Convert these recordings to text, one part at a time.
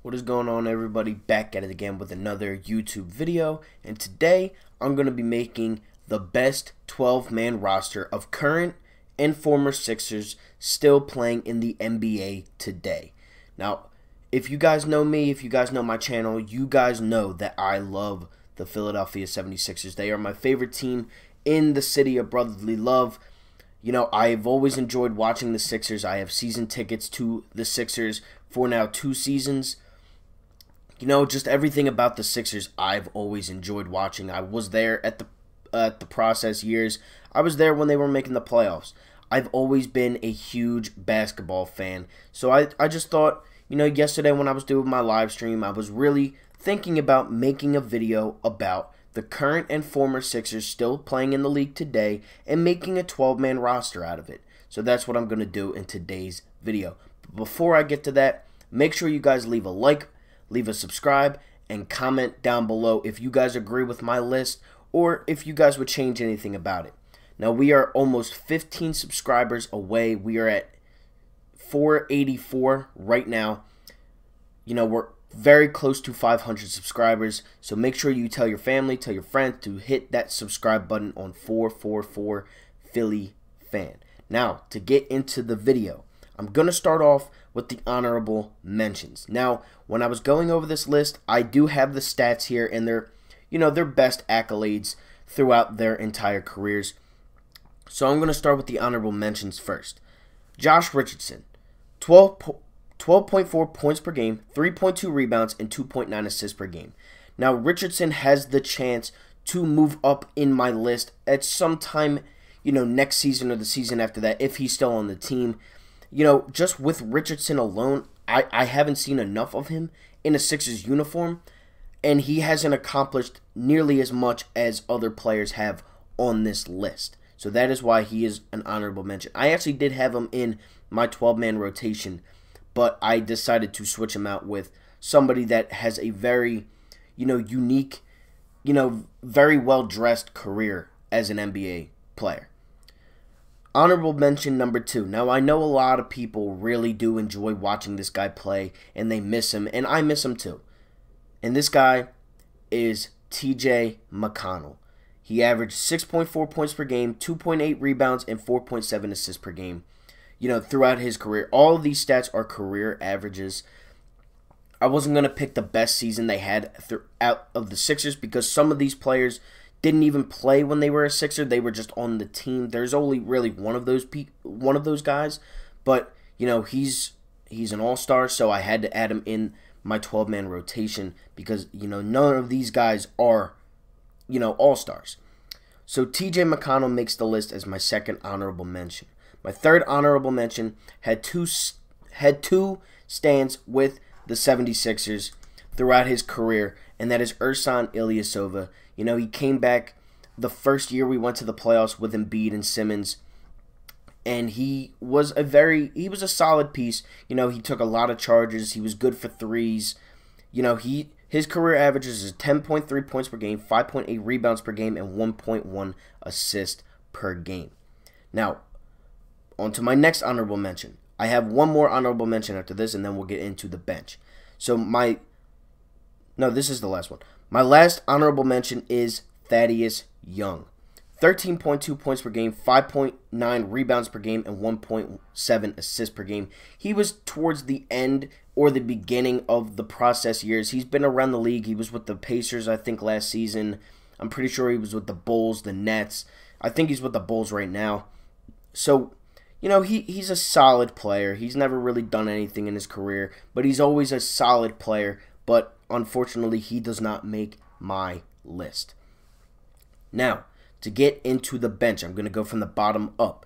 What is going on, everybody? Back at it again with another YouTube video, and today I'm going to be making the best 12-man roster of current and former Sixers still playing in the NBA today. Now, if you guys know me, if you guys know my channel, you guys know that I love the Philadelphia 76ers. They are my favorite team in the city of brotherly love. You know, I've always enjoyed watching the Sixers. I have season tickets to the Sixers for now 2 seasons. You know, just everything about the Sixers I've always enjoyed watching. I was there at the process years. I was there when they were making the playoffs. I've always been a huge basketball fan. So I just thought, you know, yesterday when I was doing my live stream, I was really thinking about making a video about the current and former Sixers still playing in the league today and making a 12-man roster out of it. So that's what I'm going to do in today's video. But before I get to that, make sure you guys leave a like, leave a subscribe, and comment down below if you guys agree with my list or if you guys would change anything about it. Now, we are almost 15 subscribers away. We are at 484 right now. You know, we're very close to 500 subscribers, so make sure you tell your family, tell your friends to hit that subscribe button on 444 Philly Fan. Now, to get into the video, I'm going to start off with the honorable mentions. Now, when I was going over this list, I do have the stats here and their best accolades throughout their entire careers. So I'm going to start with the honorable mentions first. Josh Richardson, 12.4 points per game, 3.2 rebounds, and 2.9 assists per game. Now, Richardson has the chance to move up in my list at some time, you know, next season or the season after that, if he's still on the team. You know, just with Richardson alone, I haven't seen enough of him in a Sixers uniform, and he hasn't accomplished nearly as much as other players have on this list. So that is why he is an honorable mention. I actually did have him in my 12-man rotation, but I decided to switch him out with somebody that has a very, unique, very well-dressed career as an NBA player. Honorable mention number 2. Now, I know a lot of people really do enjoy watching this guy play, and they miss him, and I miss him too. And this guy is T.J. McConnell. He averaged 6.4 points per game, 2.8 rebounds, and 4.7 assists per game, throughout his career. All of these stats are career averages. I wasn't going to pick the best season they had throughout of the Sixers because some of these players didn't even play when they were a Sixer. They were just on the team. There's only really one of those guys, but he's an all-star, so I had to add him in my 12-man rotation because none of these guys are all-stars. So TJ McConnell makes the list as my second honorable mention. My third honorable mention had two stands with the 76ers throughout his career, and that is Ilya Silva. He came back the first year we went to the playoffs with Embiid and Simmons, and he was a solid piece. He took a lot of charges. He was good for threes. His career averages is 10.3 points per game, 5.8 rebounds per game, and 1.1 assists per game. Now, on to my next honorable mention. I have one more honorable mention after this, and then we'll get into the bench. This is the last one. My last honorable mention is Thaddeus Young. 13.2 points per game, 5.9 rebounds per game, and 1.7 assists per game. He was towards the end or the beginning of the process years. He's been around the league. He was with the Pacers, I think, last season. I'm pretty sure he was with the Bulls, the Nets. I think he's with the Bulls right now. So, he's a solid player. He's never really done anything in his career, but he's always a solid player. But unfortunately, he does not make my list. Now, to get into the bench, I'm going to go from the bottom up,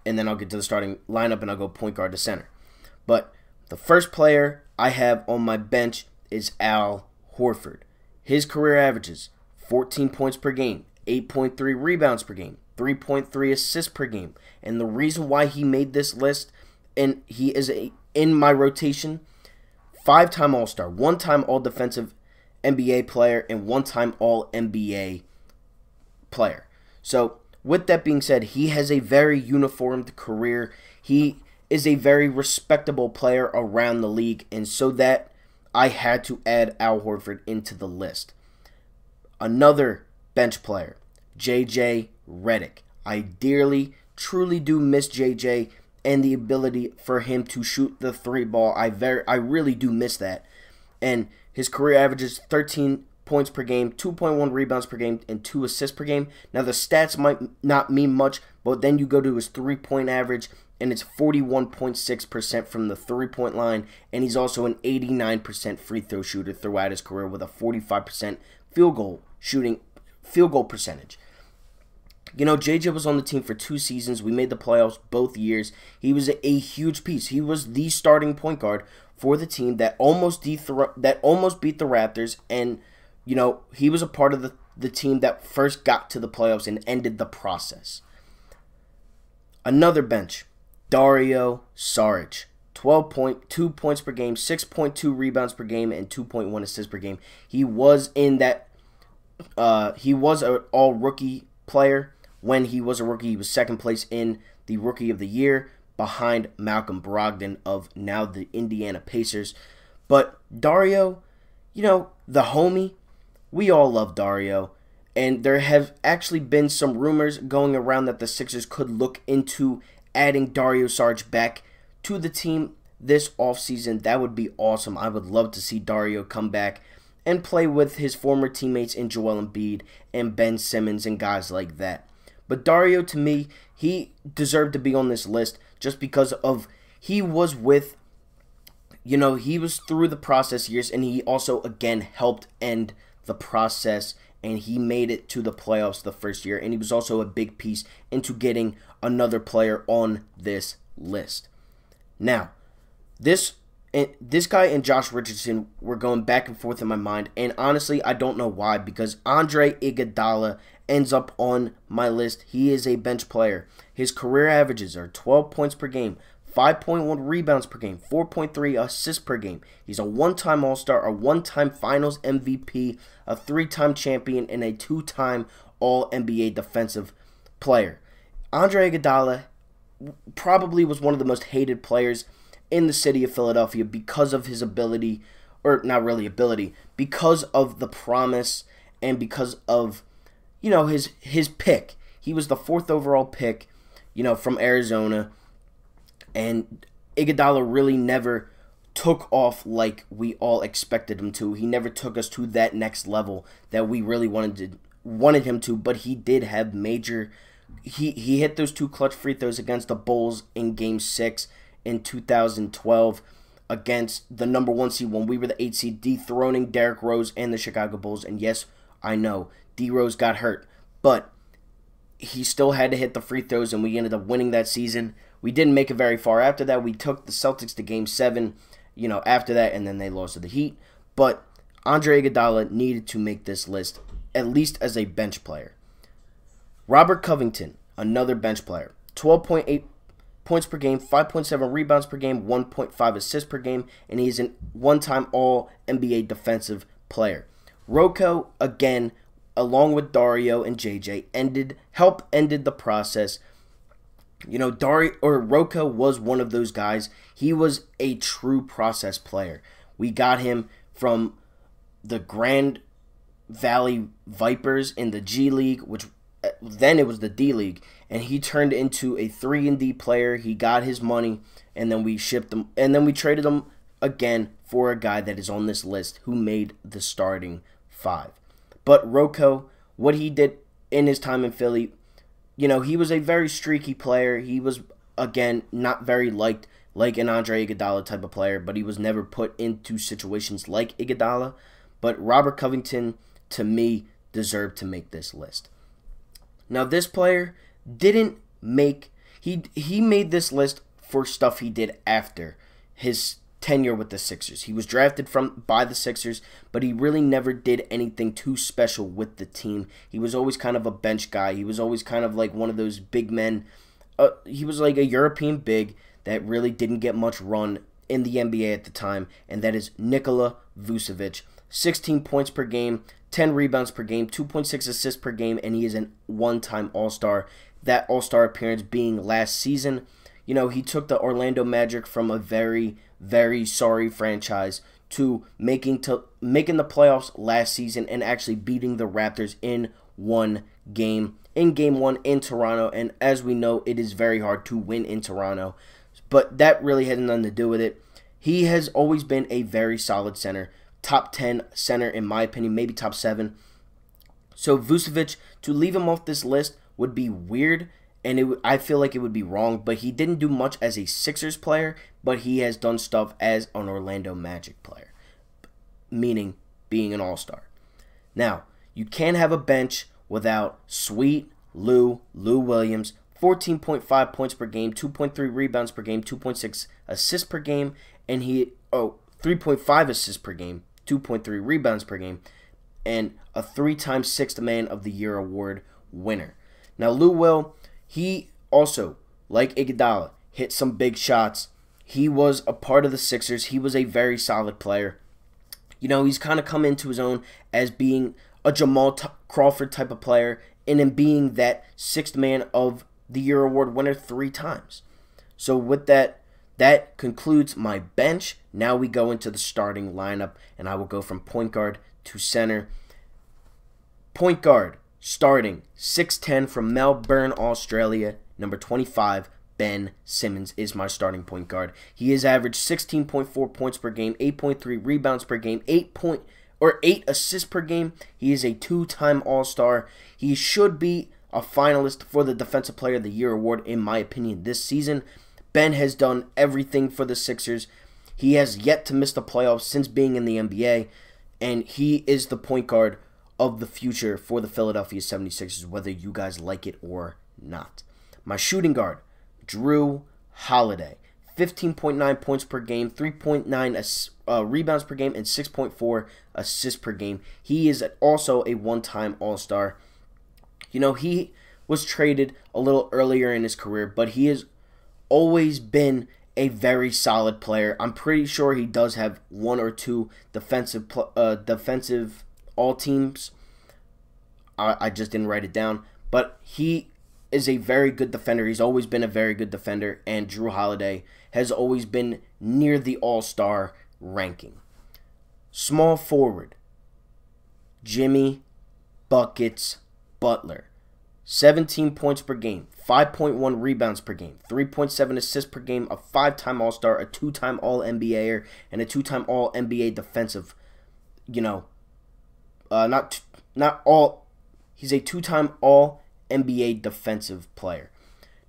and then I'll get to the starting lineup, and I'll go point guard to center. But the first player I have on my bench is Al Horford. His career averages 14 points per game, 8.3 rebounds per game, 3.3 assists per game. And the reason why he made this list, and he is in my rotation, 5-time All-Star, 1-time All-Defensive NBA player, and 1-time All-NBA player. So, with that being said, he has a very uniformed career. He is a very respectable player around the league, and so that I had to add Al Horford into the list. Another bench player, JJ Reddick. I dearly, truly do miss JJ and the ability for him to shoot the three ball. I really do miss that. And his career averages 13 points per game, 2.1 rebounds per game, and 2 assists per game. Now, the stats might not mean much, but then you go to his three-point average, and it's 41.6% from the three-point line, and he's also an 89% free throw shooter throughout his career with a 45% field goal percentage. You know, JJ was on the team for 2 seasons. We made the playoffs both years. He was a huge piece. He was the starting point guard for the team that almost beat the Raptors, and you know, he was a part of the team that first got to the playoffs and ended the process. Another bench, Daro Sarich. 12.2 points per game, 6.2 rebounds per game, and 2.1 assists per game. He was in that. He was an all-rookie player. When he was a rookie, he was second place in the Rookie of the Year behind Malcolm Brogdon of now the Indiana Pacers. But Dario, you know, the homie, we all love Dario. And there have actually been some rumors going around that the Sixers could look into adding Daro Sarich back to the team this offseason. That would be awesome. I would love to see Dario come back and play with his former teammates in Joellen Bead and Ben Simmons and guys like that. But Dario, to me, he deserved to be on this list just because of he was with, you know, he was through the process years, and he also, again, helped end the process, and he made it to the playoffs the first year, and he was also a big piece into getting another player on this list. Now, this guy and Josh Richardson were going back and forth in my mind, and honestly, I don't know why, because Andre Igudala ends up on my list. He is a bench player. His career averages are 12 points per game, 5.1 rebounds per game, 4.3 assists per game. He's a one-time All-Star, a one-time Finals MVP, a 3-time champion, and a 2-time All-NBA defensive player. Andre Igudala probably was one of the most hated players in the city of Philadelphia because of his ability, or not really ability, because of the promise and because of, you know, his pick. He was the 4th overall pick, you know, from Arizona, and Igudala really never took off like we all expected him to. He never took us to that next level that we really wanted him to, but he did have major. He hit those 2 clutch free throws against the Bulls in Game 6 in 2012 against the number 1 seed when we were the 8 seed, dethroning Derrick Rose and the Chicago Bulls. And yes, I know D Rose got hurt, but he still had to hit the free throws, and we ended up winning that season. We didn't make it very far after that. We took the Celtics to Game 7, you know, after that, and then they lost to the Heat. But Andre Igudala needed to make this list, at least as a bench player. Robert Covington, another bench player. 12.8 points per game, 5.7 rebounds per game, 1.5 assists per game, and he's a one-time All-NBA defensive player. Rocco, again, along with Dario and JJ, ended the process. You know, Rocco was one of those guys. He was a true process player. We got him from the Grand Valley Vipers in the G League, which then it was the D League, and he turned into a 3-and-D player. He got his money, and then we shipped him, and then we traded him again for a guy that is on this list who made the starting 5. But Rocco, what he did in his time in Philly, you know, he was a very streaky player. He was, again, not very liked like an Andre Igudala type of player, but he was never put into situations like Igudala. But Robert Covington, to me, deserved to make this list. Now, this player didn't make... He made this list for stuff he did after his tenure with the Sixers. He was drafted by the Sixers, but he really never did anything too special with the team. He was always kind of a bench guy. He was always kind of like one of those big men. He was like a European big that really didn't get much run in the NBA at the time, and that is Nikola Vucevic. 16 points per game, 10 rebounds per game, 2.6 assists per game, and he is a one-time All-Star. That All-Star appearance being last season. You know, he took the Orlando Magic from a very, very sorry franchise to making the playoffs last season and actually beating the Raptors in one game. In Game 1 in Toronto, and as we know, it is very hard to win in Toronto, but that really has nothing to do with it. He has always been a very solid center, top 10 center in my opinion, maybe top 7. So Vucevic, to leave him off this list would be weird, and I feel like it would be wrong, but he didn't do much as a Sixers player, but he has done stuff as an Orlando Magic player, meaning being an all-star. Now, you can't have a bench without Sweet Lou Williams, 14.5 points per game, 2.3 rebounds per game, 2.6 assists per game, and 3.5 assists per game, 2.3 rebounds per game, and a 3-time Sixth Man of the Year award winner. Now, Lou Will, he also, like Igudala, hit some big shots. He was a part of the Sixers. He was a very solid player. You know, he's kind of come into his own as being a Jamal Crawford type of player, and in being that Sixth Man of the Year award winner 3 times. So with that concludes my bench. Now we go into the starting lineup, and I will go from point guard to center. Point guard, starting 6'10" from Melbourne, Australia, number 25, Ben Simmons is my starting point guard. He has averaged 16.4 points per game, 8.3 rebounds per game, 8 assists per game. He is a 2-time All-Star. He should be a finalist for the Defensive Player of the Year award, in my opinion, this season. Ben has done everything for the Sixers. He has yet to miss the playoffs since being in the NBA, and he is the point guard of the future for the Philadelphia 76ers, whether you guys like it or not. My shooting guard, Jrue Holiday. 15.9 points per game, 3.9 rebounds per game, and 6.4 assists per game. He is also a 1-time All-Star. You know, he was traded a little earlier in his career, but he has always been a very solid player. I'm pretty sure he does have 1 or 2 defensive all-teams. I just didn't write it down, but he is a very good defender. He's always been a very good defender, and Jrue Holiday has always been near the All-Star ranking. Small forward, Jimmy Buckets Butler. 17 points per game, 5.1 rebounds per game, 3.7 assists per game, a 5-time All-Star, a 2-time All-NBAer, and a 2-time All-NBA defensive, he's a 2-time All-NBA defensive player.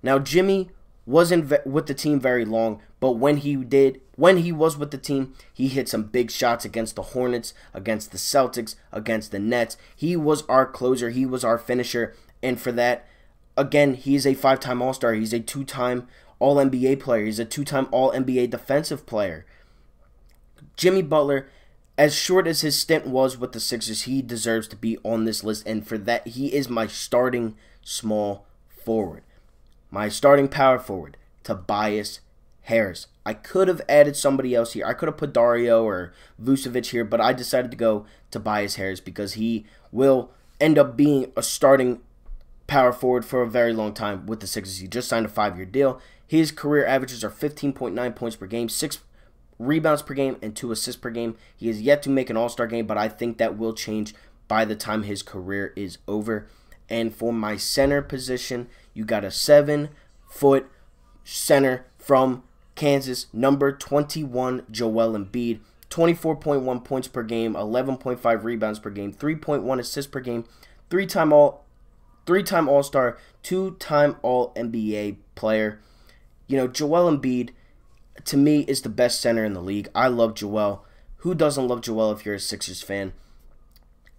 Now, Jimmy wasn't with the team very long, but when he was with the team, he hit some big shots against the Hornets, against the Celtics, against the Nets. He was our closer, he was our finisher, and for that, again, he's a 5-time All-Star. He's a 2-time All-NBA player. He's a 2-time All-NBA defensive player. Jimmy Butler, as short as his stint was with the Sixers, he deserves to be on this list, and for that, he is my starting small forward. My starting power forward, Tobias Harris. I could have added somebody else here. I could have put Dario or Vucevic here, but I decided to go Tobias Harris because he will end up being a starting power forward for a very long time with the Sixers. He just signed a 5-year deal. His career averages are 15.9 points per game, 6 rebounds per game, and 2 assists per game. He is yet to make an All-Star game, but I think that will change by the time his career is over. And for my center position, you got a 7-foot center from Kansas, number 21, Joellen Bead. 24.1 points per game, 11.5 rebounds per game, 3.1 assists per game, 3-time All-Star, 2-time All-NBA player. You know, Joellen Bead, to me, is the best center in the league. I love Joel. Who doesn't love Joel if you're a Sixers fan?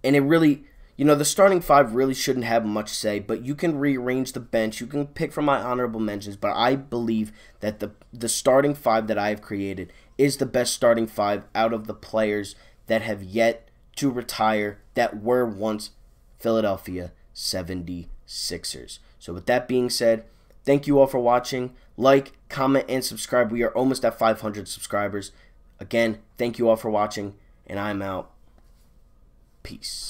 And it really, the starting 5 really shouldn't have much say, but you can rearrange the bench. You can pick from my honorable mentions, but I believe that the starting 5 that I have created is the best starting 5 out of the players that have yet to retire that were once Philadelphia 76ers. So with that being said, thank you all for watching. Like, comment, and subscribe. We are almost at 500 subscribers. Again, thank you all for watching, and I'm out. Peace.